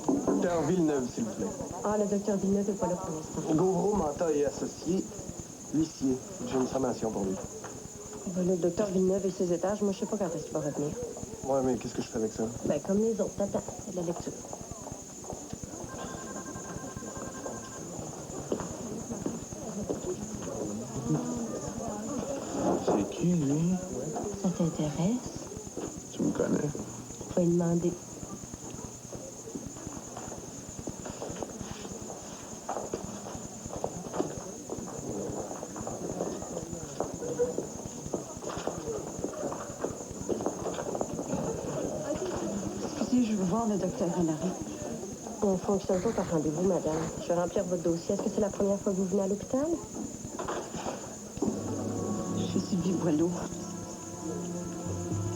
Docteur Villeneuve, s'il vous plaît. Ah, le docteur Villeneuve n'est pas là pour l'instant. Gauvreau, Manta et associé, huissier. J'ai une sommation pour lui. Ben, le docteur Villeneuve et ses étages, moi, je sais pas quand est-ce qu'il va revenir. Ouais, mais qu'est-ce que je fais avec ça? Ben, comme les autres. Attends, c'est de la lecture. C'est qui, lui? Ça t'intéresse? Tu me connais? Faut lui demander. Excusez, je veux voir le docteur Allary. On ne fonctionne pas par rendez-vous, madame. Je vais remplir votre dossier. Est-ce que c'est la première fois que vous venez à l'hôpital? Je suis Sylvie Boileau.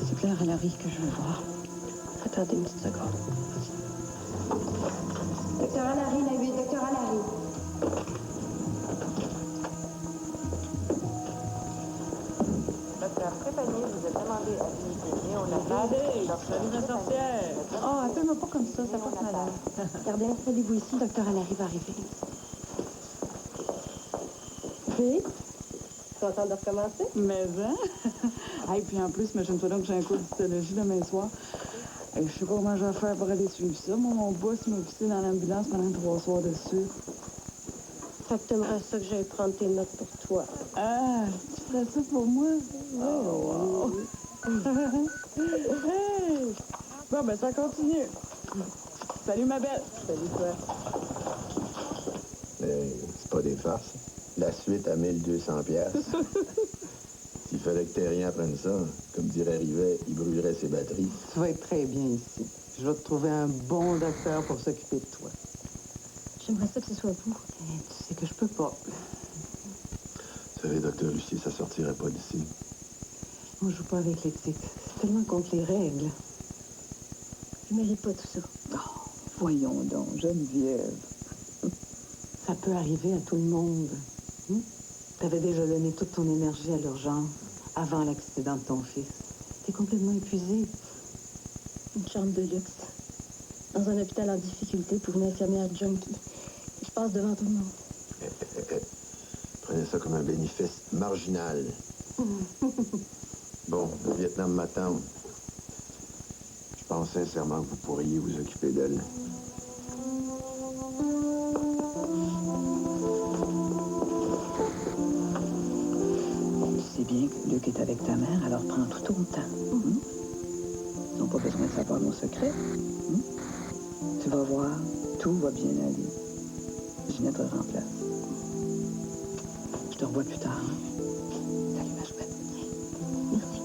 C'est Claire Allary que je veux voir. Attendez une petite seconde. Docteur Allary, la 8, docteur Allary. Docteur Trépanier vous a demandé à visiter. On a pas la sorcière. Oh, appelle-moi pas comme ça porte malade. Gardez, installez-vous ici, docteur Allary va arriver. Oui? Content de recommencer? Mais hein? Et puis en plus, imagine-toi donc que j'ai un cours d'histologie demain soir. Et je sais pas comment je vais faire pour aller suivre ça. Moi, mon boss m'a poussé dans l'ambulance pendant 3 soirs dessus. Fait que t'aimerais ça que j'aille prendre tes notes pour toi. Ah, tu ferais ça pour moi? Oh, wow. Hey! Bon, ben ça continue. Salut, ma belle. Salut, toi. C'est pas des farces. La suite à 1200 piastres. S'il fallait que Terrien prenne ça, comme dirait Rivet, il brûlerait ses batteries. Tu vas être très bien ici. Je vais te trouver un bon docteur pour s'occuper de toi. J'aimerais ça que ce soit vous. Tu sais que je peux pas. Vous savez, docteur Lucier, ça sortirait pas d'ici. On joue pas avec l'éthique. C'est tellement contre les règles. Je mérite pas tout ça. Oh, voyons donc, Geneviève. Ça peut arriver à tout le monde. T'avais déjà donné toute ton énergie à l'urgence avant l'accident de ton fils. T'es complètement épuisée. Une chambre de luxe. Dans un hôpital en difficulté pour une infirmière junkie. Je passe devant tout le monde. Prenez ça comme un bénéfice marginal. Bon, le Vietnam m'attend. Je pense sincèrement que vous pourriez vous occuper d'elle. Tu sais bien que Luc est avec ta mère, alors prends tout ton temps. Ils n'ont pas besoin de savoir nos secrets. Tu vas voir, tout va bien aller. Ginette te remplace. Je te revois plus tard. Salut, ma chouette. Merci.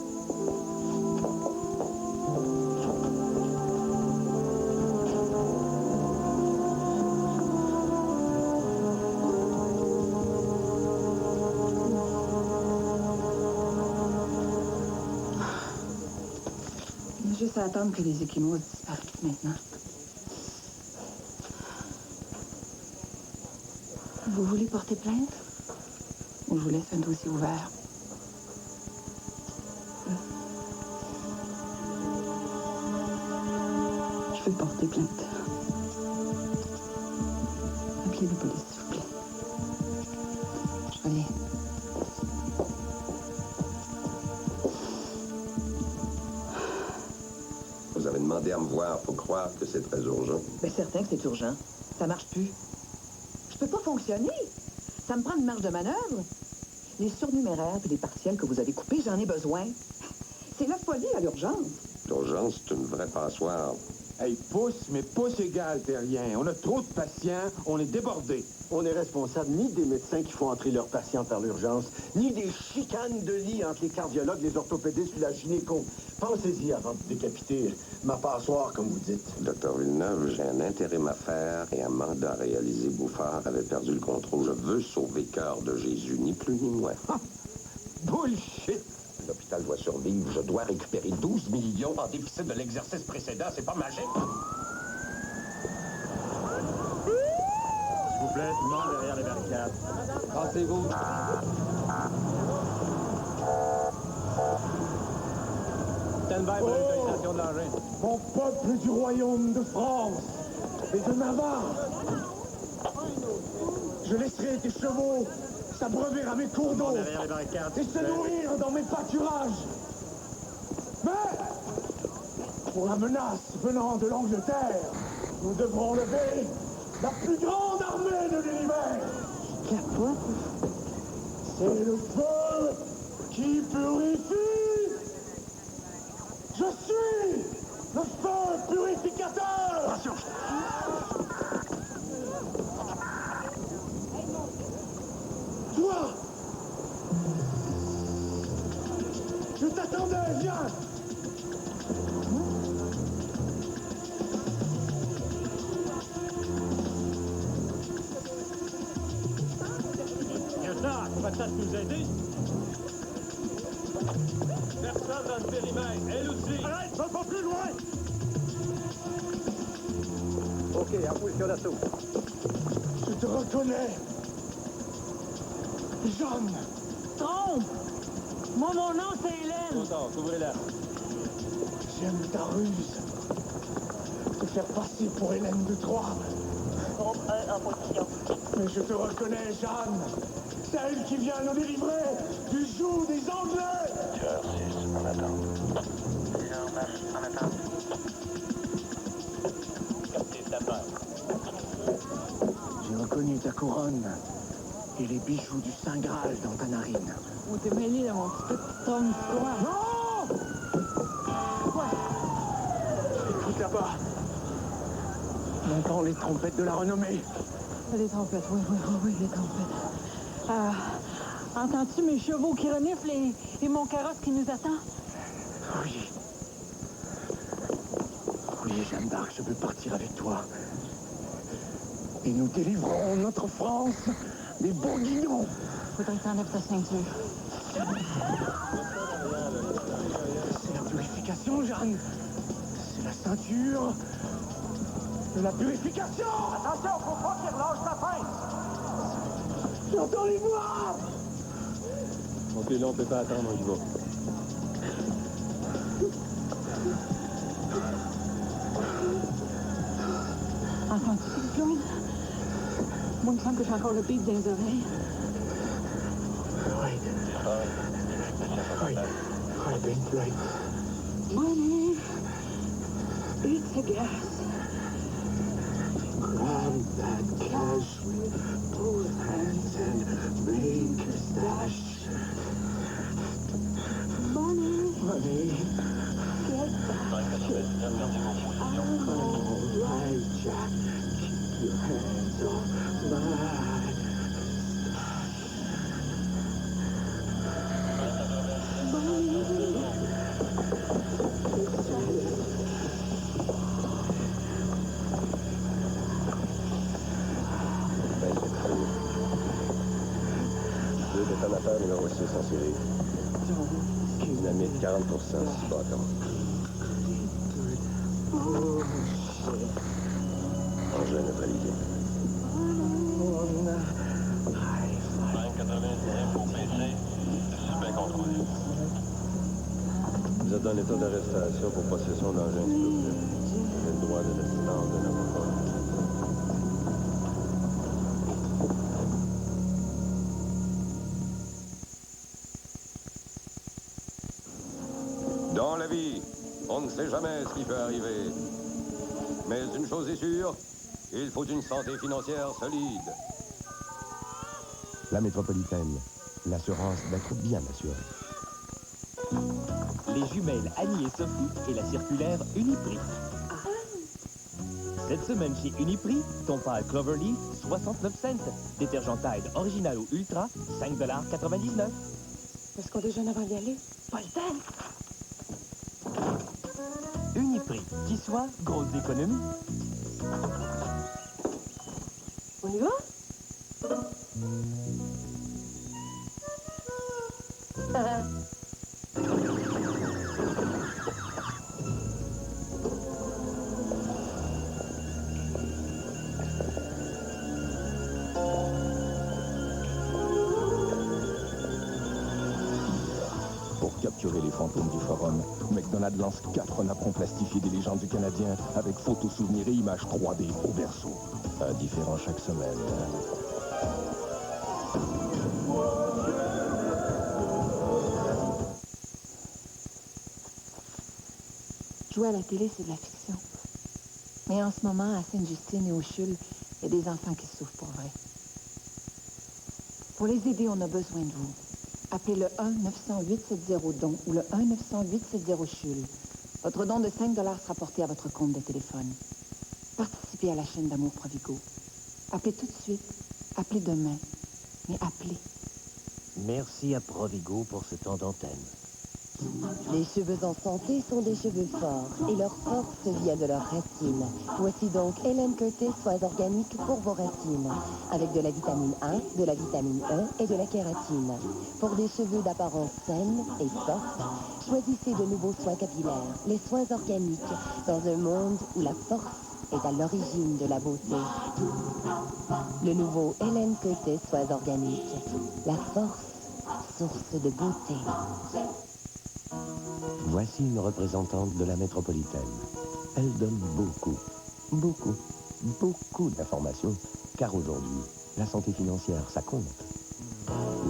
Il y a juste à attendre que les équimaux disparaissent maintenant. Vous voulez porter plainte? Ou je vous laisse un dossier ouvert. Je vais porter plainte. Appelez la police, s'il vous plaît. Je reviens. Vous avez demandé à me voir pour croire que c'est très urgent. Bien certain que c'est urgent. Ça marche plus. Je peux pas fonctionner. Ça me prend une marge de manœuvre. Les surnuméraires et les partiels que vous avez coupés, j'en ai besoin. C'est la folie à l'urgence. L'urgence, c'est une vraie passoire. Hey, pouce, mais pouce égal, Terrien. On a trop de patients, on est débordés. On n'est responsable ni des médecins qui font entrer leurs patients par l'urgence, ni des chicanes de lit entre les cardiologues, les orthopédistes ou la gynéco. Pensez-y avant de décapiter ma passoire, comme vous dites. Docteur Villeneuve, j'ai un intérim à faire et un mandat à réaliser. Bouffard avait perdu le contrôle. Je veux sauver Cœur de Jésus, ni plus ni moins. Bullshit! L'hôpital doit survivre. Je dois récupérer 12 millions en déficit de l'exercice précédent. C'est pas magique. S'il vous plaît, tout le monde derrière les barricades. Passez-vous. Stand by pour l'utilisation de l'engin. Mon peuple du royaume de France, de Navarre. Je laisserai tes chevaux s'abreuver à mes cours d'eau Derrière les barricades. et se nourrir dans mes pâturages. Mais, pour la menace venant de l'Angleterre, nous devrons lever la plus grande armée de l'univers. Capote. C'est le feu qui purifie. Je suis le feu purificateur. Attention. Toi, je t'attendais, viens. On va peut-être nous aider. Personne dans le périmètre. Elle aussi. Arrête, va pas plus loin. OK, en position d'assaut. Je te reconnais. Jeanne. Trompe! Moi, mon nom, c'est Hélène. Content, ouvrez-la. J'aime ta ruse. Te faire passer pour Hélène de Troyes. Groupe 1 en position. Mais je te reconnais, Jeanne. Celle qui vient nous délivrer du joug des Anglais. Tueur 6 en attente. Tueur 9 en attente. Capté ta main. J'ai reconnu ta couronne et les bijoux du Saint Graal dans ta narine. On t'est mêlé dans mon petit tonne quoi. Non! Quoi? Écoute là-bas. On entend les trompettes de la renommée. Les trompettes, oui, les trompettes. Entends-tu mes chevaux qui reniflent et mon carrosse qui nous attend? Oui. Oui, Jeanne d'Arc, je veux partir avec toi. Et nous délivrerons notre France des Bourguignons. Faudrait que t'enlèves ta ceinture. C'est la purification, Jeanne. C'est la ceinture de la purification. Attention, faut pas qu'il relâche la pince. J'entends les voix. OK, là, on peut pas attendre, on y va. Entends-tu, Claude? Moi, il me semble que j'ai encore le beat dans les oreilles. Oui. Ben Blake. Money, it's a gas. Grab that cash with both hands and make a stash. Money, Money. get back. All right, Jack. Keep your hands off my... Deux détonateurs numéro 6 en série. Dynamite 40%, 6 bâtons. Engin neutralisé. 5,99 pour PC. Suspect contrôlé. Vous êtes en état d'arrestation pour possession d'engin explosif. Vous avez le droit de l'assistance d'un avocat. Dans la vie, on ne sait jamais ce qui peut arriver. Mais une chose est sûre, il faut une santé financière solide. La métropolitaine, l'assurance d'être bien assurée. Les jumelles Annie et Sophie et la circulaire Uniprix. Cette semaine chez Uniprix, ton pâle Cloverleaf, 69 cents. Détergent Tide Original ou Ultra, 5,99 $. Est-ce qu'on déjeune avant d'y aller? Pas le temps! Uniprix, qui soit grosse économie. On y va? Pour capturer les fantômes du forum, McDonald lance 4 napperons plastifiés des légendes du Canadien avec photos, souvenirs et images 3D au berceau. Un différent chaque semaine. Jouer à la télé, c'est de la fiction. Mais en ce moment, à Sainte-Justine et au CHUL, il y a des enfants qui souffrent pour vrai. Pour les aider, on a besoin de vous. Appelez le 1-900-870-DON ou le 1-900-870-CHUL. Votre don de 5 $ sera porté à votre compte de téléphone. Participez à la chaîne d'Amour Provigo. Appelez tout de suite. Appelez demain. Mais appelez. Merci à Provigo pour ce temps d'antenne. Les cheveux en santé sont des cheveux forts et leur force vient de leurs racines. Voici donc Hélène Curtis soins organiques pour vos racines, avec de la vitamine A, de la vitamine E et de la kératine. Pour des cheveux d'apparence saine et forte, choisissez de nouveaux soins capillaires, les soins organiques, dans un monde où la force est à l'origine de la beauté. Le nouveau Hélène Curtis soins organiques, la force, source de beauté. Voici une représentante de la métropolitaine. Elle donne beaucoup d'informations, car aujourd'hui, la santé financière, ça compte.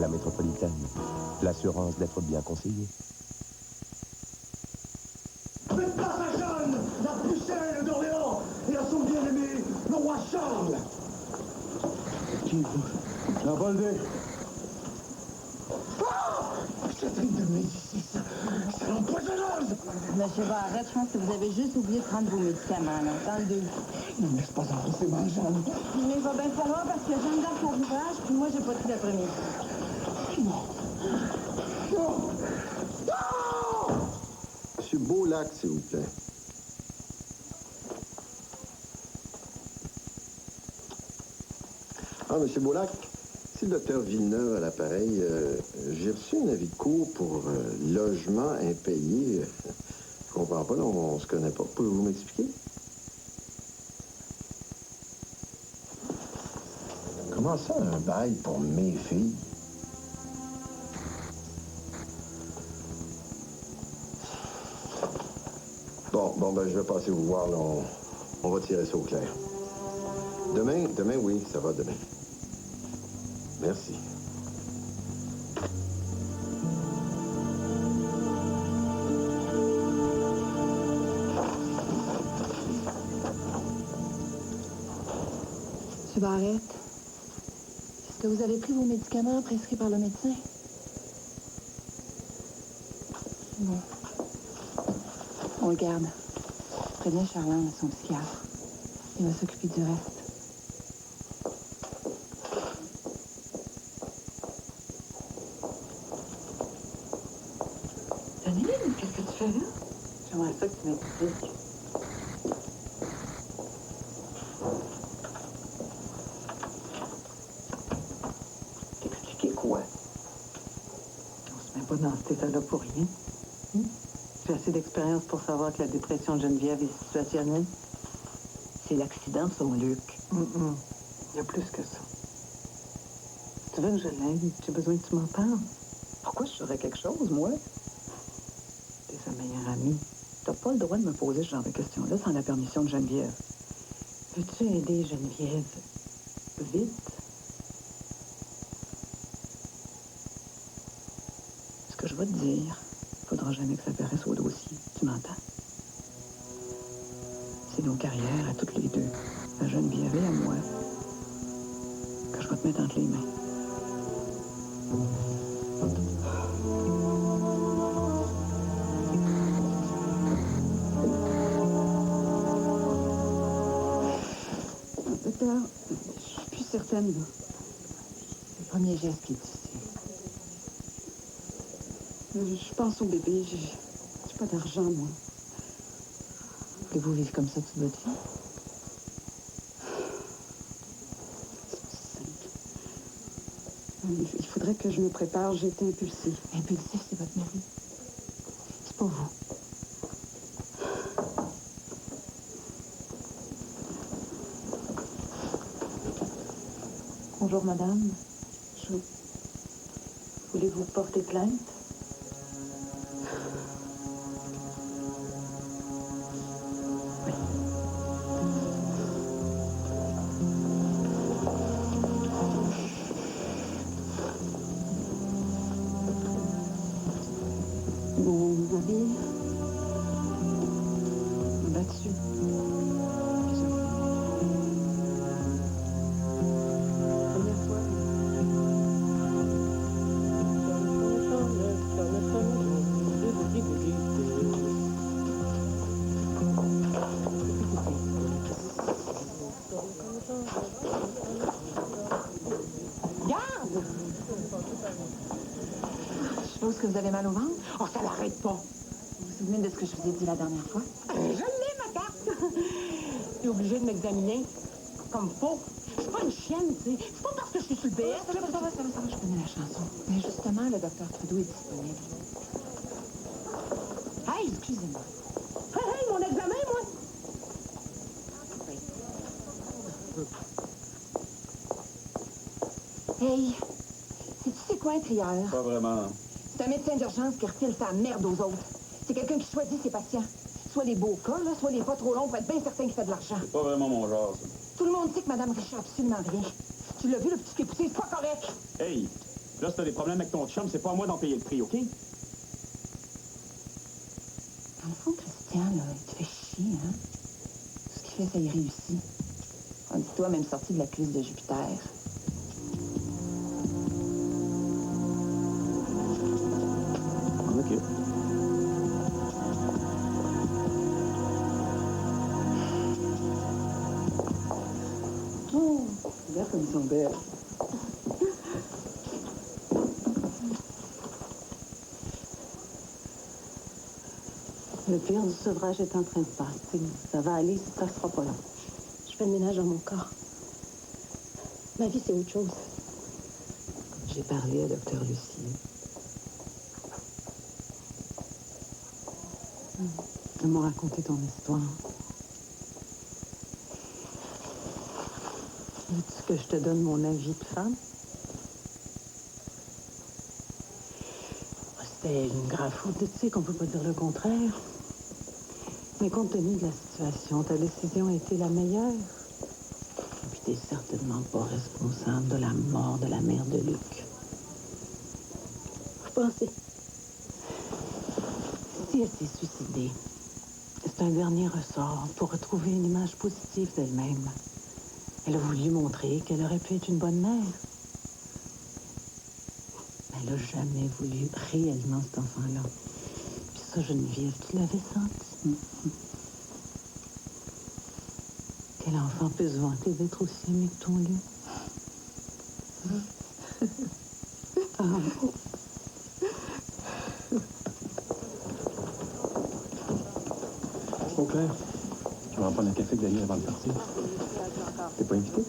La métropolitaine, l'assurance d'être bien conseillé. Faites place à Jeanne, la pucelle d'Orléans, et à son bien-aimé, le roi Charles. Qui vous? Jean-Paul II. Catherine de Médicis, c'est l'empoisonneuse! Monsieur Barrette, je pense que vous avez juste oublié de prendre vos médicaments, là. Dans le 2. Ne me laisse pas enfoncer ma jambe. Mais il va bien falloir parce que Jeanne d'Arc a l'ouvrage, puis moi, j'ai pas tout l'après-midi. Non! Non! Non! Monsieur Beaulac, s'il vous plaît. Ah, Monsieur Beaulac, c'est le docteur Villeneuve à l'appareil. J'ai reçu un avis de cours pour logement impayé. Je comprends pas, là, on se connaît pas. Pouvez-vous m'expliquer? Comment ça, un bail pour mes filles? Bon, ben, je vais passer vous voir, là. On va tirer ça au clair. Demain, oui, ça va demain. Merci. Monsieur Barrette, est-ce que vous avez pris vos médicaments prescrits par le médecin? Non. On le garde. Préviens Charlene à son psychiatre. Il va s'occuper du reste. Janine, qu'est-ce que tu fais là? J'aimerais ça que tu m'expliques. T'expliquer quoi? On se met pas dans cet état-là pour rien. J'ai assez d'expérience pour savoir que la dépression de Geneviève est situationnelle. C'est l'accident de son Luc. Il y a plus que ça. Si tu veux que je l'aide, j'ai besoin que tu m'en parles. Pourquoi je saurais quelque chose, moi? T'es sa meilleure amie. T'as pas le droit de me poser ce genre de questions-là sans la permission de Geneviève. Veux-tu aider Geneviève? Vite. Ce que je vais te dire, faudra jamais que ça apparaisse au dossier. Tu m'entends? C'est nos carrières à toutes les deux, à Geneviève et à moi, que je vais te mettre entre les mains. Docteur, je suis plus certaine, là. C'est le premier geste qui est difficile. Je pense au bébé. J'ai pas d'argent, moi. Voulez-vous vivre comme ça toute votre vie? Il faudrait que je me prépare. J'ai été impulsive. Impulsif, c'est votre mari. C'est pas vous. Bonjour, madame. Voulez-vous porter plainte? Habillée. Là-dessus. Première fois. Garde! Je suppose que vous avez mal au ventre? Oh, ça l'arrête pas. Vous vous souvenez de ce que je vous ai dit la dernière fois? Je l'ai, ma carte. T'es obligé de m'examiner comme faut. Je suis pas une chienne, tu sais. C'est pas parce que je suis sur le BS. Ça va, je connais la chanson. Mais justement, le docteur Trudeau est disponible. Hey, excusez-moi. Hey, mon examen, moi. Hey, sais-tu c'est quoi un trieur? Pas vraiment. C'est un médecin d'urgence qui refile sa merde aux autres. C'est quelqu'un qui choisit ses patients. Soit les beaux cas, là, soit les pas trop longs pour être bien certain qu'il fait de l'argent. C'est pas vraiment mon genre, ça. Tout le monde sait que Mme Richard a absolument rien. Tu l'as vu, le petit qui est poussé, c'est pas correct. Hey, là, si t'as des problèmes avec ton chum, c'est pas à moi d'en payer le prix, OK? Dans le fond, Christian, là, il te fait chier, hein? Tout ce qu'il fait, ça y réussit. On dit toi, même sorti de la cuisse de Jupiter. OK. Oh, regarde comme ils sont belles. Le pire du sevrage est en train de passer. Ça va aller, ça sera pas long. Je fais le ménage dans mon corps. Ma vie, c'est autre chose. J'ai parlé à Dr. Lucie. De me raconter ton histoire. Veux-tu que je te donne mon avis de femme? C'était une grave faute, tu sais qu'on peut pas dire le contraire. Mais compte tenu de la situation, ta décision a été la meilleure. Et puis t'es certainement pas responsable de la mort de la mère de Luc. Vous pensez? Si elle s'est suicidée, c'est un dernier ressort pour retrouver une image positive d'elle-même. Elle a voulu montrer qu'elle aurait pu être une bonne mère. Mais elle n'a jamais voulu réellement cet enfant-là. Puis ça, Geneviève, tu l'avais senti. Quel enfant peut se vanter d'être aussi aimé que ton Luc? Ah. Au clair, je vais en prendre un café avec Daniel avant de partir. T'es pas invité?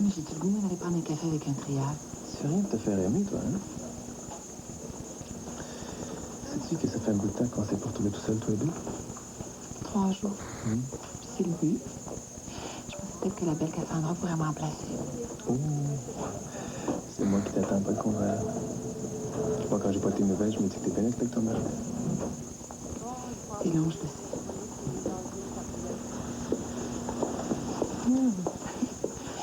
Mais j'ai du goût d'aller prendre un café avec un trieur. Tu fais rien de te faire aimer, toi, hein? Sais-tu que ça fait un bout de temps qu'on s'est pas retrouvés tout seuls, toi et deux? 3 jours. Puis c'est le but. Je pensais peut-être que la belle Cassandra pourrait m'en placer. Oh! C'est moi qui t'attends, pas le contraire. Moi, quand j'ai pas tes nouvelles, je me dis que t'es bien avec ton mari. C'est long, je le sais.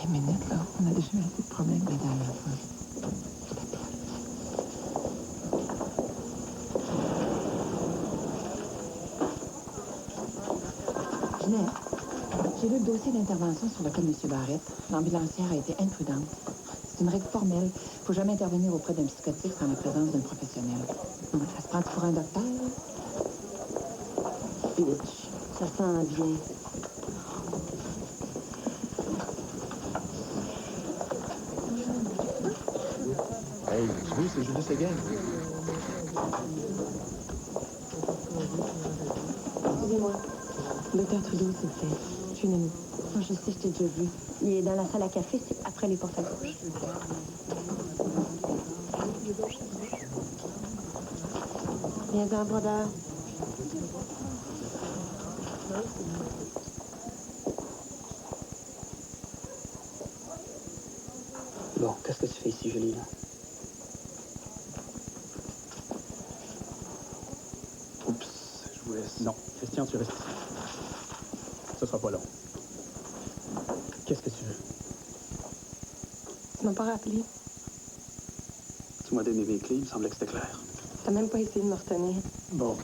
Une minute, là. On a déjà eu assez de problèmes la dernière fois. Ginette, j'ai lu le dossier d'intervention sur lequel M. Barrette, l'ambulancière, a été imprudente. C'est une règle formelle. Il ne faut jamais intervenir auprès d'un psychotique sans la présence d'un professionnel. Ça se prend pour un docteur, là? Bitch, ça sent bien. Hey, tu veux, c'est Julie Seguin. Excusez-moi. Docteur Trudeau, s'il vous plaît. Je suis une amie. Moi, je sais, je t'ai déjà vu. Il est dans la salle à café, c'est après les portes à gauche. Viens-en, brodeur. Bon, qu'est-ce que tu fais ici, Julie, là? Oups, je vous laisse. Non, Christian, tu restes ici. Ce sera pas long. Qu'est-ce que tu veux? Tu m'as pas rappelé. Tu m'as donné mes clés, il me semblait que c'était clair. T'as même pas essayé de me retenir. Bon,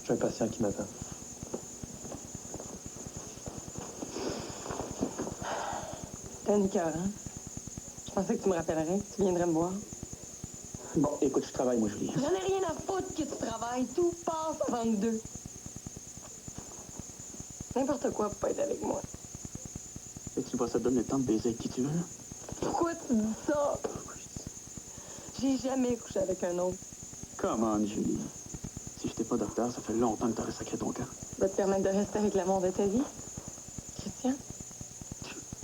j'ai un patient qui m'attend. T'as une cœur, hein? Je pensais que tu me rappellerais, que tu viendrais me voir. Bon, écoute, je travaille, moi, Julie. J'en ai rien à foutre que tu travailles. Tout passe avant nous deux. N'importe quoi pour pas être avec moi. Et tu vois, ça te donne le temps de baiser avec qui tu veux. Pourquoi tu dis ça? J'ai jamais couché avec un autre. Come on, Julie. Si j'étais pas docteur, ça fait longtemps que t'aurais sacré ton camp. Ça va te permettre de rester avec l'amour de ta vie? Christian?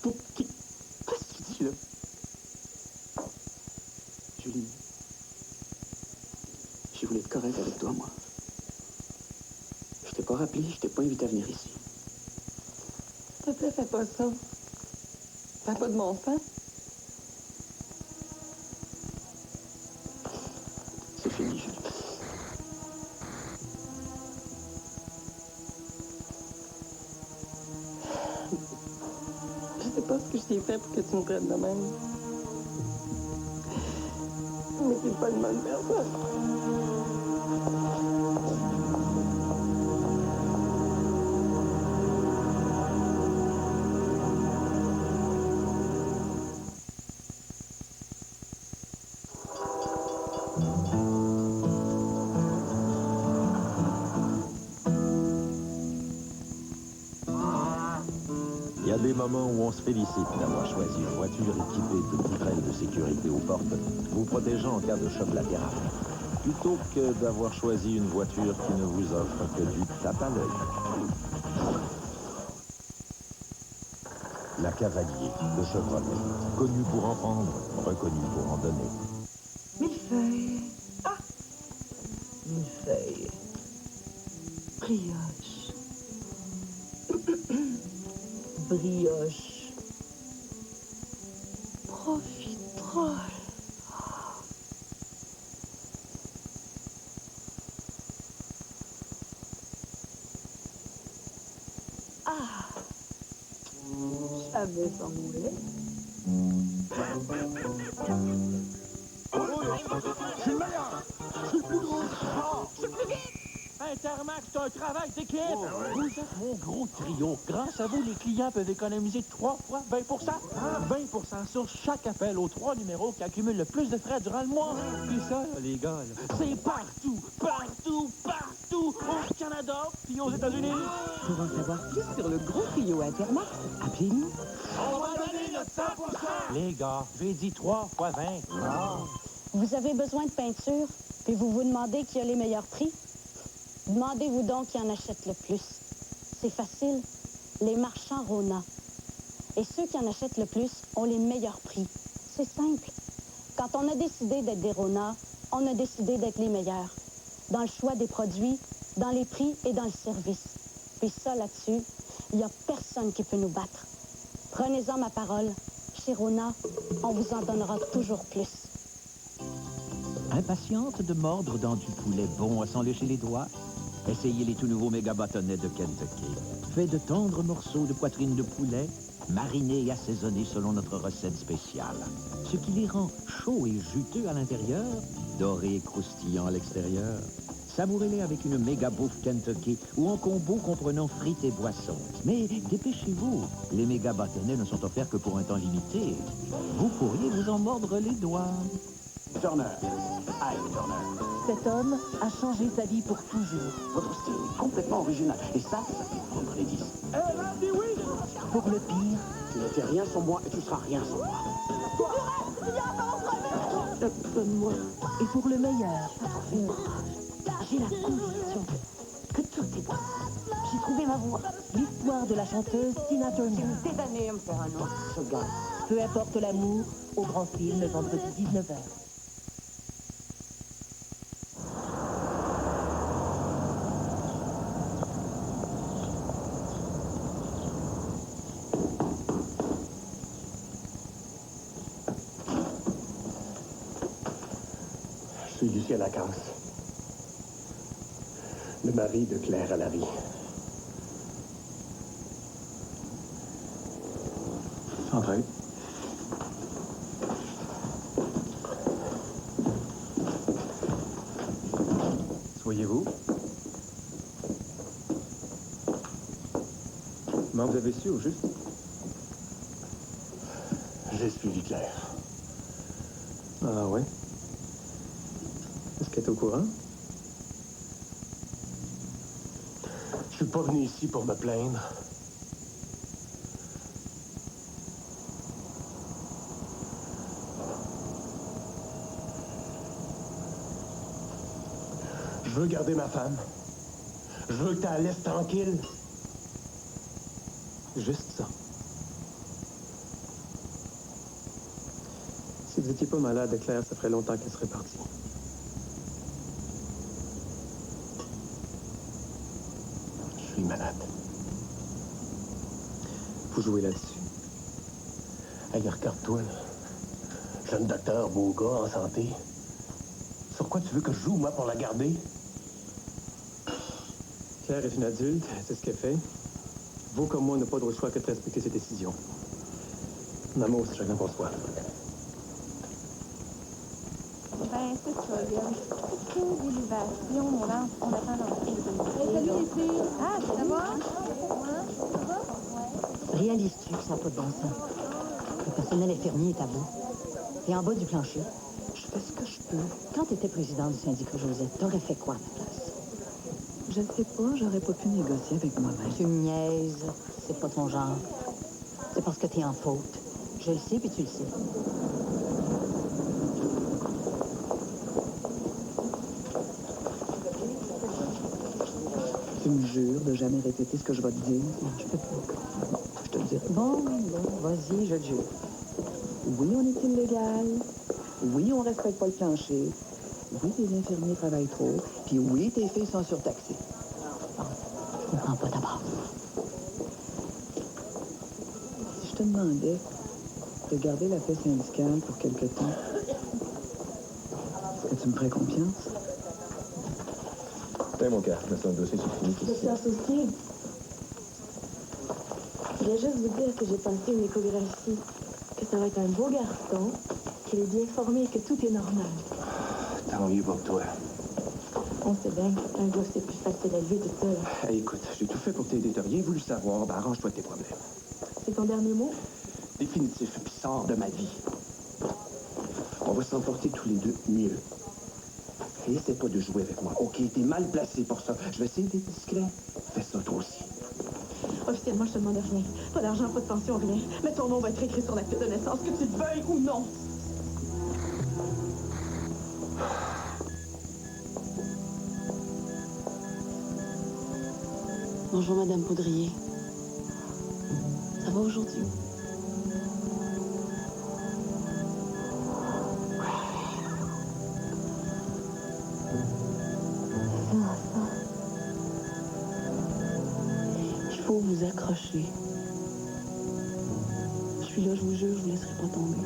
Qu'est-ce que tu dis, là? Julie, j'ai voulu être correct avec toi, moi. Je t'ai pas rappelé, je t'ai pas invité à venir ici. S'il te plaît, fais pas ça. Ça n'a pas de bon sens. C'est fini, Julie. Je sais pas ce que je t'ai fait pour que tu me traites de même. Mais t'es pas une bonne personne. Il y a des moments où on se félicite d'avoir choisi une voiture équipée de poutrelles de sécurité aux portes, vous protégeant en cas de choc latéral, plutôt que d'avoir choisi une voiture qui ne vous offre que du tape à l'œil. La Cavalier de Chevrolet, connue pour en prendre, reconnue pour en donner. Millefeuille. Ah! Millefeuille. Brioche. Brioche. Profiterole. Ah! J'avais sans moulet. Je suis le meilleur! Je suis le plus gros! Je suis le plus vite! Intermax, c'est un travail d'équipe! Vous êtes mon gros trio. Grâce à vous, les clients peuvent économiser 3 fois 20 20 sur chaque appel aux 3 numéros qui accumulent le plus de frais durant le mois. Puis ça, là, les gars, là, c'est partout, partout, partout! Au Canada, puis aux États-Unis. Pour en savoir plus sur le gros trio Intermax, appelez-nous. On va donner notre 100%! Les gars, j'ai dit 3 fois 20. Vous avez besoin de peinture, puis vous vous demandez qui a les meilleurs prix? Demandez-vous donc qui en achète le plus. C'est facile, les marchands Rona. Et ceux qui en achètent le plus ont les meilleurs prix. C'est simple. Quand on a décidé d'être des Rona, on a décidé d'être les meilleurs. Dans le choix des produits, dans les prix et dans le service. Puis ça, là-dessus, il n'y a personne qui peut nous battre. Prenez-en ma parole. Chez Rona, on vous en donnera toujours plus. Impatiente de mordre dans du poulet bon à s'en lécher les doigts? Essayez les tout nouveaux méga bâtonnets de Kentucky. Fait de tendres morceaux de poitrine de poulet, marinés et assaisonnés selon notre recette spéciale. Ce qui les rend chauds et juteux à l'intérieur, dorés et croustillants à l'extérieur. Savourez-les avec une méga bouffe Kentucky ou en combo comprenant frites et boissons. Mais dépêchez-vous, les méga bâtonnets ne sont offerts que pour un temps limité. Vous pourriez vous en mordre les doigts. Turner. Aïe, Turner. Cet homme a changé sa vie pour toujours. Votre style est complètement original. Et ça fait prendre les 10. Eh, là, dis oui! Pour le pire, Tu n'étais rien sans moi et tu seras rien sans moi. donne-moi. Et pour le meilleur, j'ai la conviction que tout est possible. J'ai trouvé ma voie. L'histoire de la chanteuse Tina Turner. Des années à me faire un autre. Ce gars. Peu importe l'amour, au grand film, le vendredi 19h. Je suis Lucien Lacasse, le mari de Claire Alary. Entrez. Comment vous avez su, au juste? J'ai suivi Claire. Ah ouais? Est-ce qu'elle est au courant? Je suis pas venu ici pour me plaindre. Je veux garder ma femme. Je veux que tu la laisses tranquille. Juste ça. Si vous n'étiez pas malade, Claire, ça ferait longtemps qu'elle serait partie. Je suis malade. Vous jouez là-dessus. Hey, regarde-toi, là. Jeune docteur, beau gars, en santé. Sur quoi tu veux que je joue, moi, pour la garder? Claire est une adulte, c'est ce qu'elle fait. Vous, comme moi, n'avez pas d'autre choix que de respecter ses décisions. L'amour, c'est chacun pour soi. Ben, c'est ça, il y a un petit peu d'élévation, mon âme. On attend l'entrée. Salut les filles! Ah, ça va? Réalises-tu que ça n'a pas de bon sens? Le personnel infirmier est à bout. Et en bas du plancher, je fais ce que je peux. Quand tu étais président du syndicat Josette, t'aurais fait quoi à ma place? Je ne sais pas, j'aurais pas pu négocier avec moi-même. Tu me niaises, c'est pas ton genre. C'est parce que t'es en faute. Je le sais, puis tu le sais. Tu me jures de jamais répéter ce que je vais te dire? Non, je peux pas. Je te le dirai. Bon, vas-y, je te jure. Oui, on est illégal. Oui, on respecte pas le plancher. Oui, les infirmiers travaillent trop. Puis oui, tes filles sont surtaxées. Je comprends pas d'abord. Si je te demandais de garder la paix syndicale pour quelque temps, est-ce que tu me ferais confiance? Tiens, mon gars, laisse un dossier, c'est fini. Je suis associée. Je voulais juste vous dire que j'ai passé une échographie, que ça va être un beau garçon, qu'il est bien formé et que tout est normal. Tant mieux pour toi. On sait bien, un gosse, c'est plus facile à élever tout seul. Hey, écoute, j'ai tout fait pour t'aider. T'as rien voulu savoir. Ben, arrange-toi de tes problèmes. C'est ton dernier mot? Définitif, puis sors de ma vie. On va s'en porter tous les deux mieux. Et essaie pas de jouer avec moi. OK, t'es mal placé pour ça. Je vais essayer d'être discret. Fais ça toi aussi. Officiellement, je te demande rien. Pas d'argent, pas de pension, rien. Mais ton nom va être écrit sur l'acte de naissance, que tu le veuilles ou non. Bonjour, Madame Poudrier. Ça va aujourd'hui? Il faut vous accrocher. Je suis là, je vous jure, je vous laisserai pas tomber.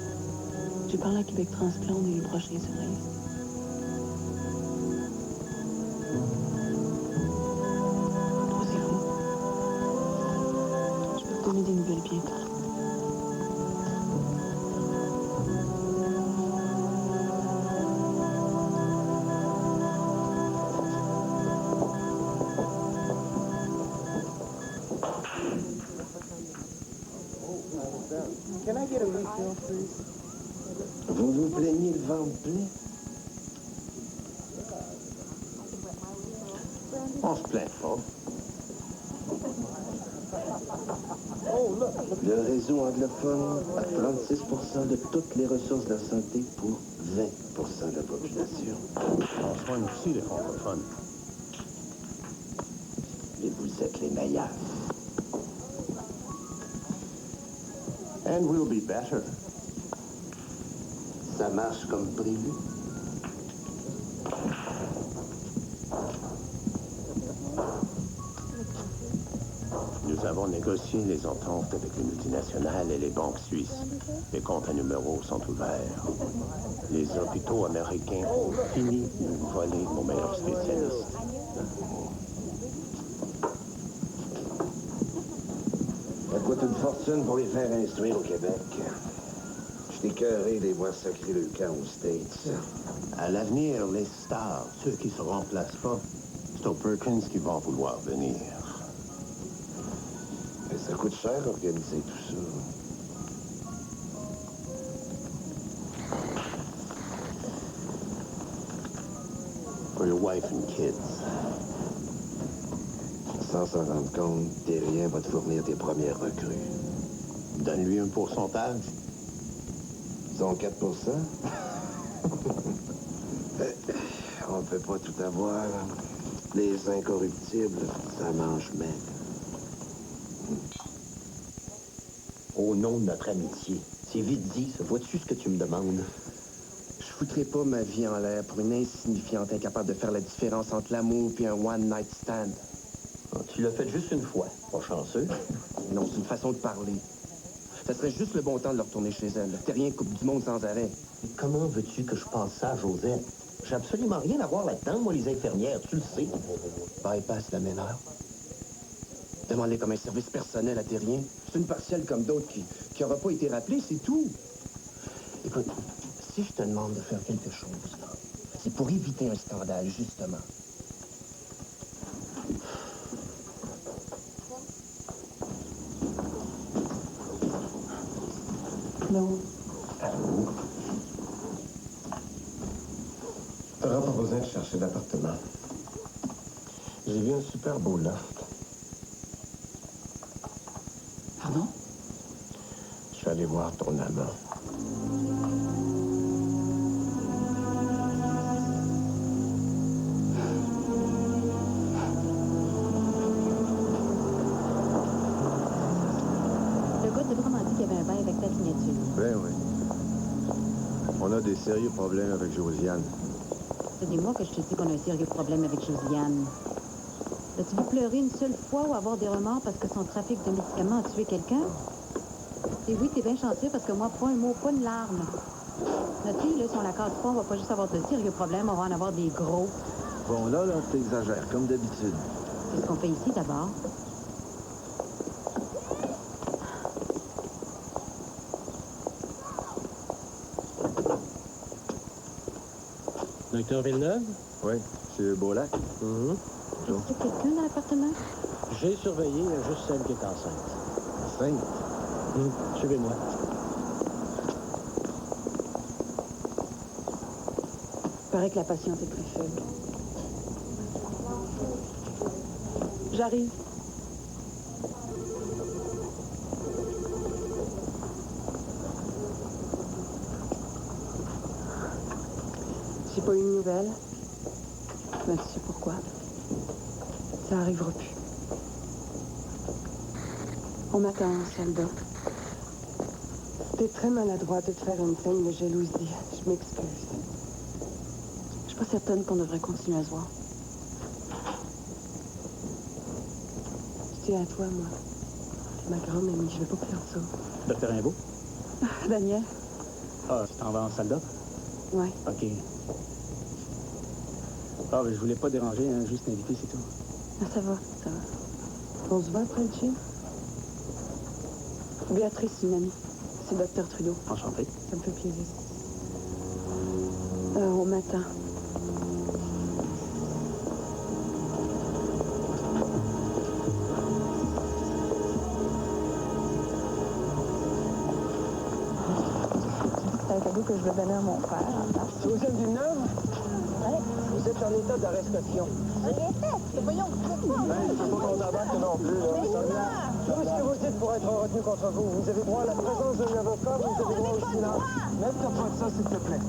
J'ai parlé à Québec Transplant, on est les prochains sur la liste. Donner des nouvelles bientôt. Vous vous plaignez le ventre plein? On se plaint pas. Le réseau anglophone a 36% de toutes les ressources de la santé pour 20% de la population. On soigne aussi les francophones. Et vous êtes les meilleurs. And we'll be better. Ça marche comme prévu. Nous avons négocié les ententes avec les multinationales et les banques suisses. Les comptes à numéros sont ouverts. Les hôpitaux américains ont fini de nous voler nos meilleurs spécialistes. Ça coûte une fortune pour les faire instruire au Québec. Je suis écœuré de les voir sacrer le camp aux States. À l'avenir, les stars, ceux qui se remplacent pas, c'est aux Perkins qui vont vouloir venir. Mais ça coûte cher organiser tout ça. For your wife and kids. Sans s'en rendre compte, Terrien va te fournir tes premières recrues. Donne-lui un pourcentage. Son 4 On peut pas tout avoir. Les incorruptibles, ça mange maigre. Au nom de notre amitié, c'est vite dit, ça. Vois-tu ce que tu me demandes? Je foutrais pas ma vie en l'air pour une insignifiante incapable de faire la différence entre l'amour et un one-night stand. Oh, tu l'as fait juste une fois. Pas chanceux. Non, c'est une façon de parler. Ça serait juste le bon temps de le retourner chez elle. Terrien coupe du monde sans arrêt. Mais comment veux-tu que je passe ça à Josette? J'ai absolument rien à voir là-dedans, moi, les infirmières, tu le sais. Bypass la méneur. Demande-les comme un service personnel à Terrien. C'est une partielle comme d'autres qui n'aura pas été rappelée, c'est tout. Écoute, si je te demande de faire quelque chose, là, c'est pour éviter un scandale, justement. Non. Allô? T'auras pas besoin de chercher d'appartement. J'ai vu un super beau loft. Pardon? Je suis allé voir ton amant. Le gars t'a vraiment dit qu'il y avait un bail avec ta signature. Ben oui. On a des sérieux problèmes avec Josiane. C'est des mois que je te dis qu'on a un sérieux problème avec Josiane. As-tu vu pleurer une seule fois ou avoir des remords parce que son trafic de médicaments a tué quelqu'un? Et oui, t'es bien chanceux parce que moi, pas un mot, pas une larme. Notre fille, là, si on la casse pas, on va pas juste avoir de sérieux problèmes, on va en avoir des gros. Bon, là, t'exagères, comme d'habitude. C'est ce qu'on fait ici, d'abord. Docteur Villeneuve? Oui, c'est Beaulac. Est-ce qu'il y a quelqu'un dans l'appartement? J'ai surveillé juste celle qui est enceinte. Enceinte? Suivez-moi. Il paraît que la patiente est plus faible. J'arrive. J'ai pas eu une nouvelle. Mais tu sais pourquoi? Ça arrivera plus. On m'attend en soldat. C'était très maladroit de te faire une scène de jalousie. Je m'excuse. Je suis pas certaine qu'on devrait continuer à se voir. Je tiens à toi, moi. Ma grande amie, je vais pas perdre ça. Docteur Rimbaud? Daniel? Ah, tu t'en vas en soldat? Ouais. OK. Ah, mais je voulais pas déranger, hein, juste t'inviter, c'est tout. Ah, ça va, ça va. On se voit après le gym? Béatrice, une amie. C'est Dr Trudeau. Enchanté. Ça me fait plaisir. On m'attend. C'est un cadeau que je vais donner à mon frère. Josiane Villeneuve? Ouais. Vous êtes en état d'arrestation. En effet, voyons, Il ne faut pas qu'on embarque non plus, là. Tout ce que vous dites pour être retenu contre vous. Vous avez droit à la présence d'un avocat, vous avez droit au silence. Mets-toi pas de ça, s'il te plaît.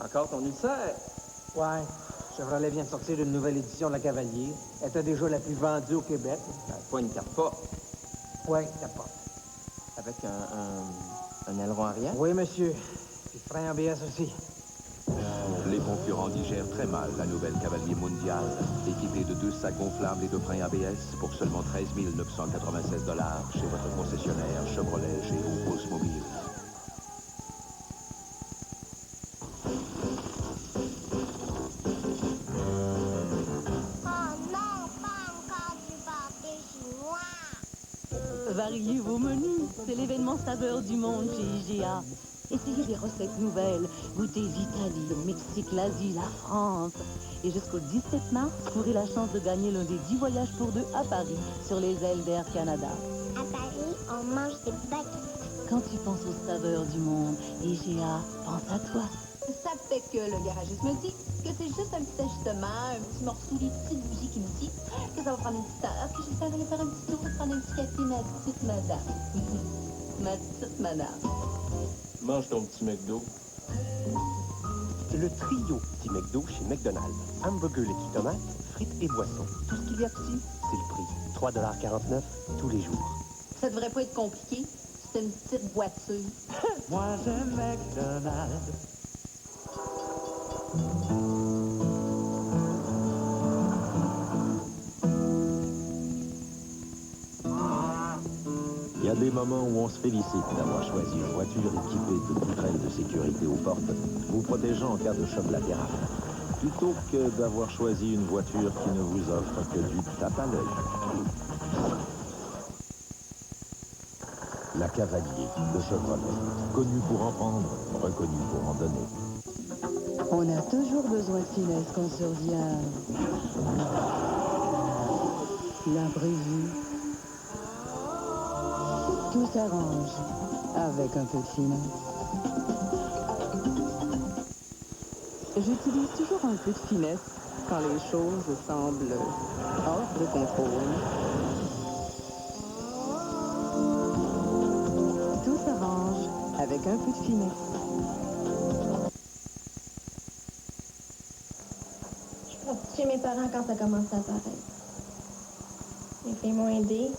Encore ton ulcère? Ouais. Chevrolet vient de sortir d'une nouvelle édition de la Cavalier. Elle était déjà la plus vendue au Québec. Pas une capote. Oui, capote. Avec un aileron arrière? Oui, monsieur. Puis frein ABS aussi. Les concurrents digèrent très mal la nouvelle Cavalier mondiale, équipée de 2 sacs gonflables et de freins ABS pour seulement 13 996 $ chez votre concessionnaire Chevrolet Géo Oldsmobile. nouveaux menus. C'est l'événement saveur du monde chez IGA. Essayez des recettes nouvelles. Goûtez l'Italie, le Mexique, l'Asie, la France. Et jusqu'au 17 mars, vous aurez la chance de gagner l'un des 10 voyages pour 2 à Paris sur les ailes d'Air Canada. À Paris, on mange des baguettes. Quand tu penses aux saveurs du monde, IGA pense à toi. Ça fait que le garagiste me dit que c'est juste un petit ajustement, un petit morceau, des petites bougies qui me dit que ça va prendre une petite heure, que j'essaierai de faire un petit tour, prendre un petit café, ma petite madame. Ma petite madame. Mange ton petit McDo. Le trio petit McDo chez McDonald's. Hamburger, laitue tomate, frites et boissons. Tout ce qu'il y a petit, c'est le prix. 3,49 $ tous les jours. Ça devrait pas être compliqué. C'est une petite voiture. Moi, j'aime McDonald's. Il y a des moments où on se félicite d'avoir choisi une voiture équipée de poutrelles de sécurité aux portes, vous protégeant en cas de choc latéral, plutôt que d'avoir choisi une voiture qui ne vous offre que du tape à l'œil. La Cavalier de Chevrolet, connue pour en prendre, reconnue pour en donner. On a toujours besoin de finesse quand survient l'imprévu. Tout s'arrange avec un peu de finesse. J'utilise toujours un peu de finesse quand les choses semblent hors de contrôle. Tout s'arrange avec un peu de finesse. Je suis partie chez mes parents quand ça commençait à apparaître. Mes filles m'ont aidée.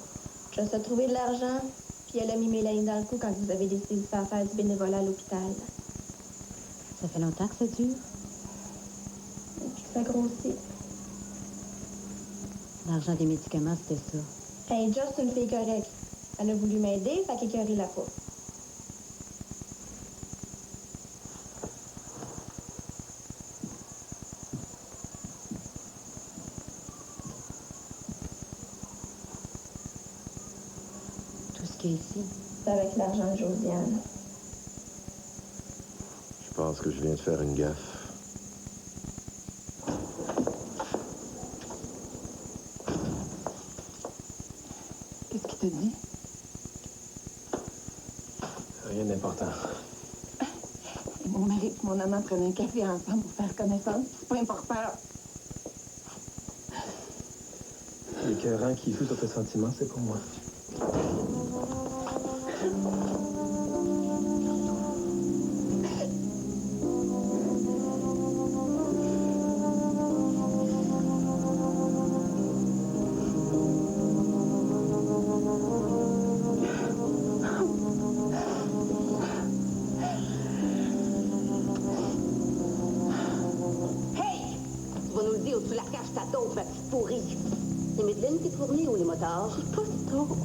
Je suis trouvé de l'argent, puis elle a mis Mélanie dans le coup quand vous avez décidé de faire du bénévolat à l'hôpital. Ça fait longtemps que ça dure? Depuis que ça grossit. L'argent des médicaments, c'était ça. Hey, Joss, c'est une fille correcte. Elle a voulu m'aider, fait qu'écœurer la peau. Tout ce qui est ici. C'est avec l'argent de Josiane. Je pense que je viens de faire une gaffe. Qu'est-ce qu'il te dit? Rien d'important. Et mon mari et mon amant prenaient un café ensemble pour faire connaissance. C'est pas important. L'écœurant qui joue sur tes sentiments, c'est pour moi. Hey! Tu vas nous le dire ou tu la caches ta taupe, ma petite pourrie. C'est Madeleine qui te fournit ou les motards? J'ai pas de taupe.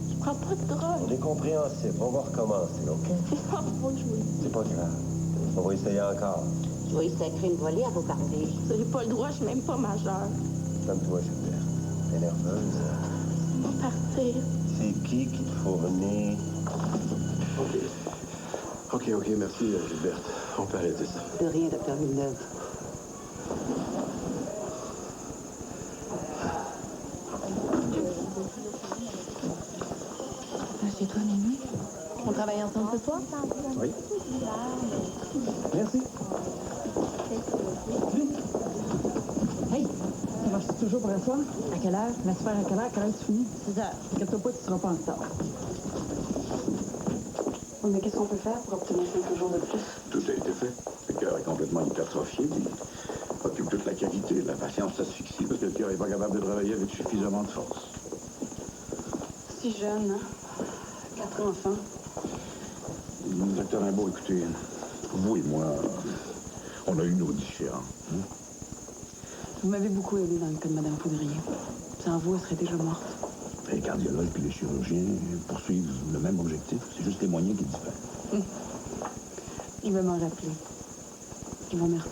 Je prends pas de drogue. On est compréhensible. On va recommencer, OK? Je sens pas jouer. C'est pas grave. On va essayer encore. Je vais y sacrer une volée à vos parties. Vous n'avez pas le droit, je suis même pas majeure. Calme-toi, Gilbert. T'es nerveuse. On va partir. C'est qui te fournit? OK, merci, Gilbert. On peut arrêter ça. De rien, Dr. Villeneuve. Chez toi, Mimi? On travaille ensemble ce soir? Oui. Merci. Hey, ça marche toujours pour un soir? À quelle heure? La soirée à quelle heure? Quelle heure tu finis? 6 heures. Inquiète-toi pas, tu seras pas en retard. Mais qu'est-ce qu'on peut faire pour obtenir 5 jours de plus? Tout a été fait. Le cœur est complètement hypertrophié. Il occupe toute la cavité. La patience s'asphyxie parce que le cœur n'est pas capable de travailler avec suffisamment de force. Si jeune, hein? 4 enfants. Docteur Rimbaud, écoutez, vous et moi, on a eu nos différends. Vous m'avez beaucoup aidé dans le cas de Mme Poudrier. Sans vous, elle serait déjà morte. Les cardiologues et les chirurgiens poursuivent le même objectif. C'est juste les moyens qui diffèrent. Je vais m'en rappeler. Je vous remercie.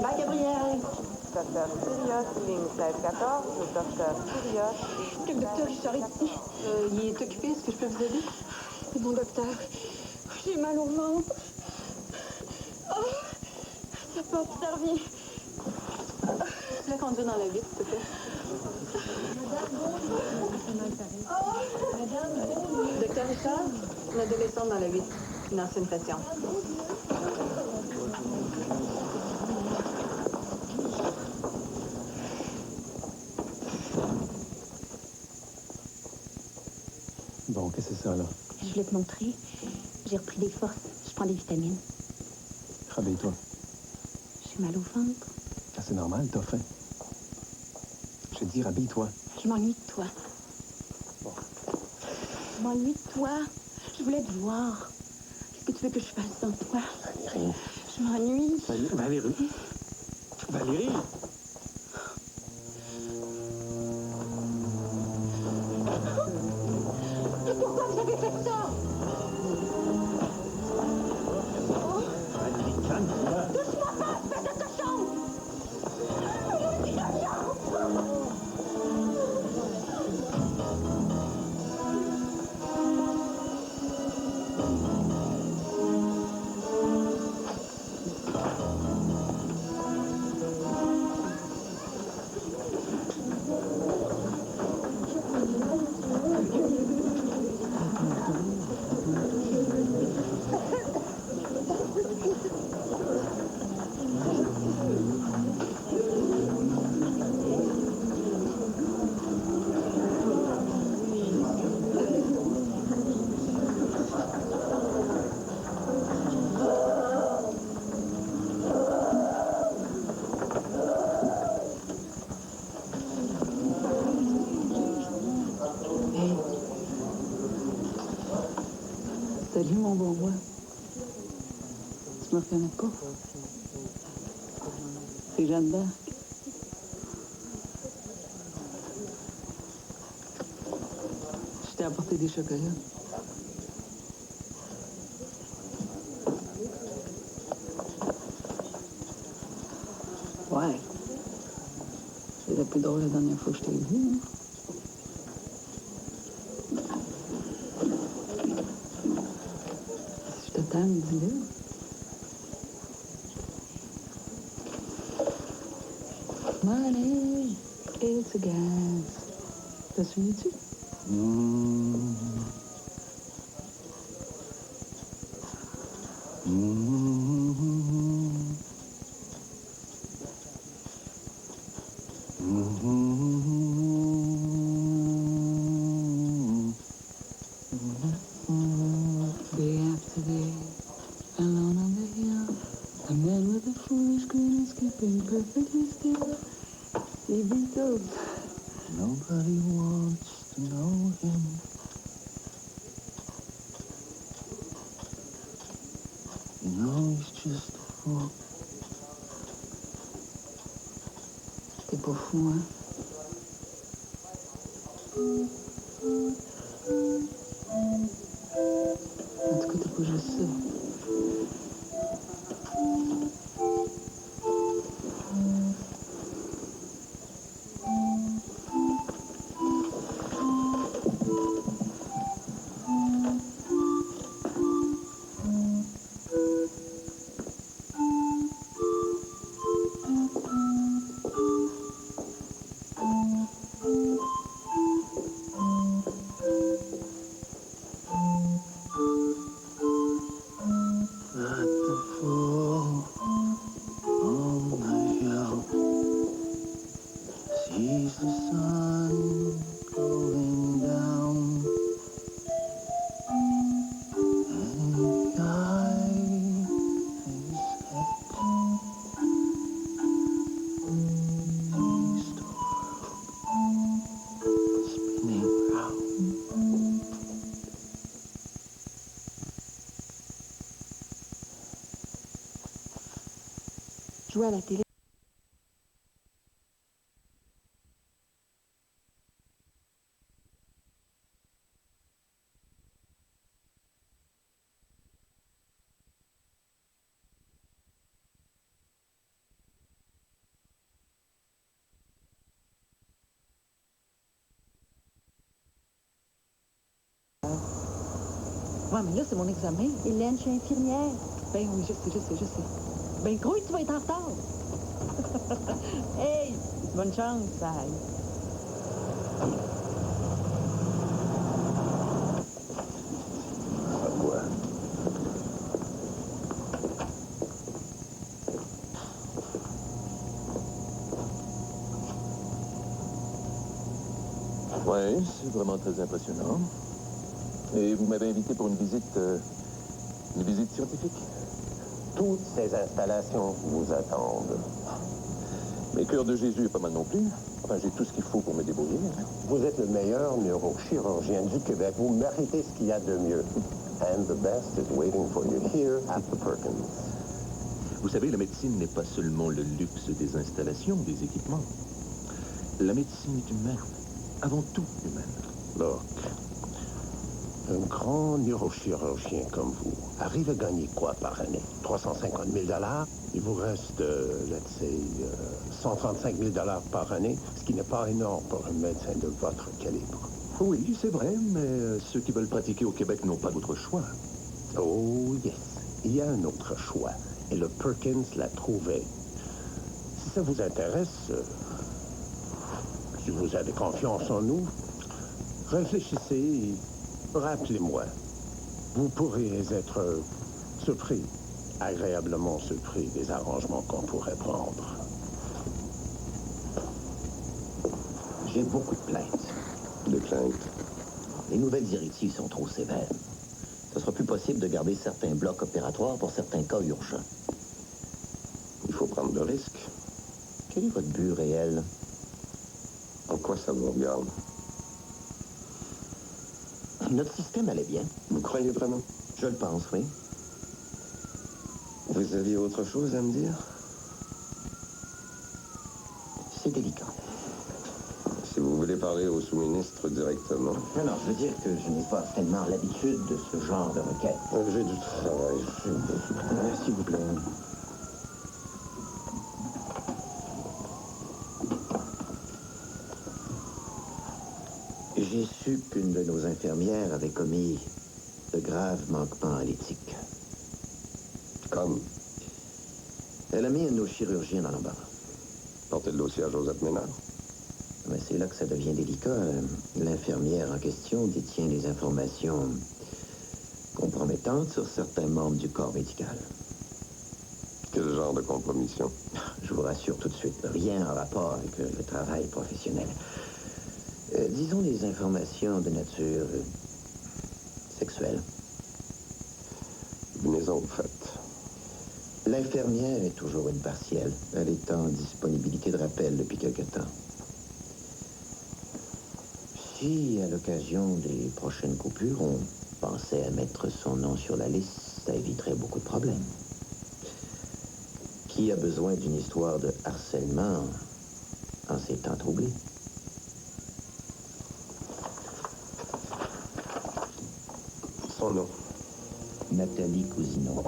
Bye, docteur Sirius, ligne 1614, docteur Sirius. Le docteur Richard ici. Il est occupé, est-ce que je peux vous aider? Mon docteur, j'ai mal au ventre. Oh, ça porte, ça revient. Je la conduire dans la ville, s'il te plaît. Docteur Richard, une adolescente dans la ville, une ancienne patiente. Bon, qu'est-ce que c'est ça, là? Je voulais te montrer. J'ai repris des forces. Je prends des vitamines. Réveille-toi. J'ai mal au ventre. Ah, c'est normal, t'as faim. Je te dis, rhabille-toi. Je m'ennuie de toi. Bon. Je m'ennuie de toi. Je voulais te voir. Qu'est-ce que tu veux que je fasse sans toi? Valérie. Je m'ennuie. Valérie. Valérie. Mais pourquoi vous avez fait ça? Valérie, calme-toi. Touche-moi pas, espèce de cochon! Petit cochon! Salut, mon bon roi. Tu me reconnais pas? C'est Jeanne d'Arc. Je t'ai apporté des chocolats. Ouais. C'était plus drôle la dernière fois que je t'ai vu, hein? Si je te tanne, dis-le. Money, it's a gas. T'as souviens-tu? Day after day, alone on the hill, a man with a foolish grin is keeping perfectly still. Les Beatles. Nobody wants to know him. You know he's just a fool. T'es pas fou, hein? En tout cas, t'es pas juste ça. At the fall on the hill, sees the sun going down, and the eye is set. Sees the world spinning round. Jouer à la télé. Ouais, mais là, c'est mon examen. Hélène, je suis infirmière. Ben oui, je sais. Ben gros, tu vas être en retard. Hey, bonne chance, bye. À quoi? Oui, c'est vraiment très impressionnant. Et vous m'avez invité pour une visite scientifique. Toutes ces installations vous attendent. Mais Cœur de Jésus est pas mal non plus. Enfin, j'ai tout ce qu'il faut pour me débrouiller. Vous êtes le meilleur neurochirurgien du Québec. Vous méritez ce qu'il y a de mieux. And the best is waiting for you here at the Perkins. Vous savez, la médecine n'est pas seulement le luxe des installations, des équipements. La médecine est humaine. Avant tout humaine. Look, un grand neurochirurgien comme vous arrive à gagner quoi par année? 350 000 $? Il vous reste, let's say, 135 000 $ par année, ce qui n'est pas énorme pour un médecin de votre calibre. Oui, c'est vrai, mais ceux qui veulent pratiquer au Québec n'ont pas d'autre choix. Oh, yes. Il y a un autre choix. Et le Perkins l'a trouvé. Si ça vous intéresse, si vous avez confiance en nous, réfléchissez et rappelez-moi. Vous pourriez être surpris, agréablement surpris des arrangements qu'on pourrait prendre. J'ai beaucoup de plaintes. Des plaintes? Les nouvelles directives sont trop sévères. Ce sera plus possible de garder certains blocs opératoires pour certains cas urgents. Il faut prendre de risques. Quel est votre but réel? En quoi ça vous regarde? Notre système allait bien. Vous croyez vraiment? Je le pense, oui. Vous aviez autre chose à me dire? C'est délicat. Si vous voulez parler au sous-ministre directement. Non, je veux dire que je n'ai pas tellement l'habitude de ce genre de requête. J'ai du travail. S'il vous plaît. J'ai su qu'une de nos infirmières avait commis de graves manquements à l'éthique. Comme? Elle a mis un de nos chirurgiens dans l'embarras. Portez le dossier à Joseph Ménard. Mais c'est là que ça devient délicat. L'infirmière en question détient des informations compromettantes sur certains membres du corps médical. Quel genre de compromission? Je vous rassure tout de suite, rien en rapport avec le travail professionnel. Disons des informations de nature sexuelle. Venez-en au fait. L'infirmière est toujours une partielle. Elle est en disponibilité de rappel depuis quelque temps. Si, à l'occasion des prochaines coupures, on pensait à mettre son nom sur la liste, ça éviterait beaucoup de problèmes. Qui a besoin d'une histoire de harcèlement en ces temps troublés? Son nom? Nathalie Cousineau.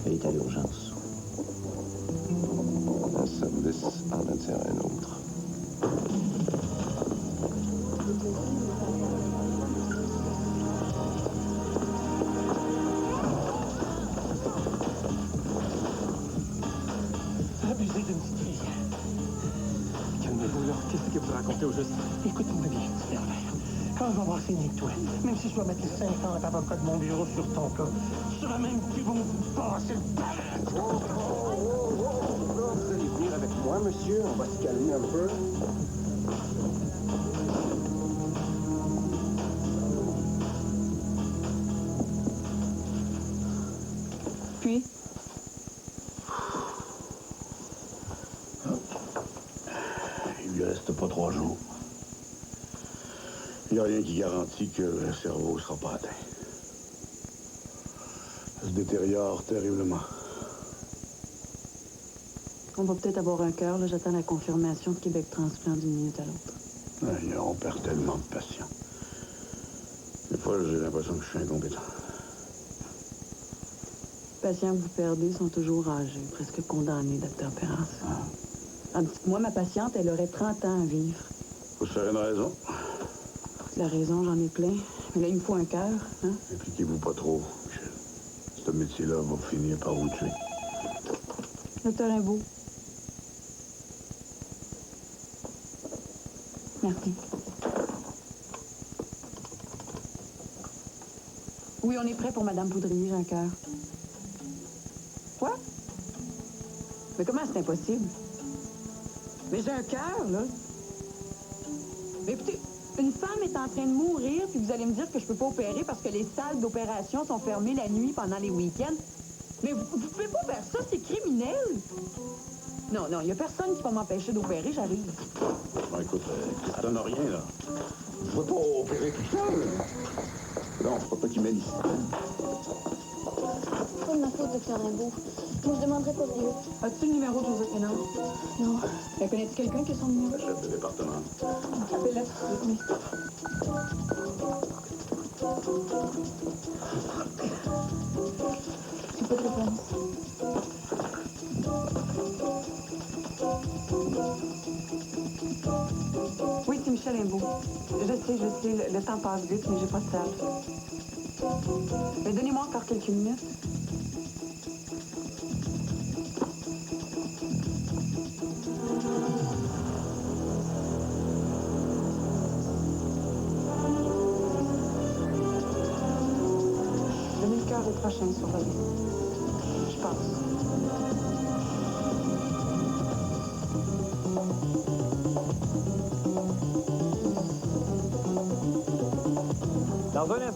Elle est à l'urgence. Un service en attire un autre. Abusez d'une petite fille. Calmez-vous, là. Qu'est-ce que vous racontez au juste? Écoute-moi bien, petit pervers. Quand je vais avoir fini avec toi, même si je dois mettre les 50 avocats de mon bureau sur ton cas, tu seras même plus bon vous passer le balai. Vous allez venir avec moi, monsieur? On va se calmer un peu. Puis? Il lui reste pas 3 jours. Il n'y a rien qui garantit que le cerveau ne sera pas atteint. Ça se détériore terriblement. On va peut-être avoir un cœur, là. J'attends la confirmation de Québec Transplant d'une minute à l'autre. On perd tellement de patients. Des fois, j'ai l'impression que je suis incompétent. Les patients que vous perdez sont toujours âgés, presque condamnés, docteur Perras. Moi, ma patiente, elle aurait 30 ans à vivre. Vous serez une raison? La raison, j'en ai plein. Mais là, il me faut un cœur, hein? Impliquez-vous pas trop, Michel. Ce métier-là va finir par vous tuer. Docteur Rimbaud. Merci. Oui, on est prêt pour Madame Poudrier, j'ai un cœur. Quoi? Mais comment c'est impossible? Mais j'ai un cœur, là. Mais écoutez, une femme est en train de mourir, puis vous allez me dire que je peux pas opérer parce que les salles d'opération sont fermées la nuit pendant les week-ends. Mais vous pouvez pas faire ça, c'est criminel. Non, il y a personne qui va m'empêcher d'opérer, j'arrive. Bon, écoute, ça donne rien, là. Je veux pas opérer tout seul. Non, c'est pas toi qui mène ici. C'est pas de ma faute, docteur Rimbaud. Moi, je demanderai pas mieux. As-tu le numéro de Joseph Hénard? Non. Connais-tu quelqu'un qui a son numéro? La chef de département. Appelle-la. Oui. J'ai pas de réponse. Oui, c'est Michel Rimbaud. Je sais, le temps passe vite, mais j'ai pas de salle. Mais donnez-moi encore quelques minutes. Le 1000 cœurs est prochain sur la liste. Je pense. Dans un instant,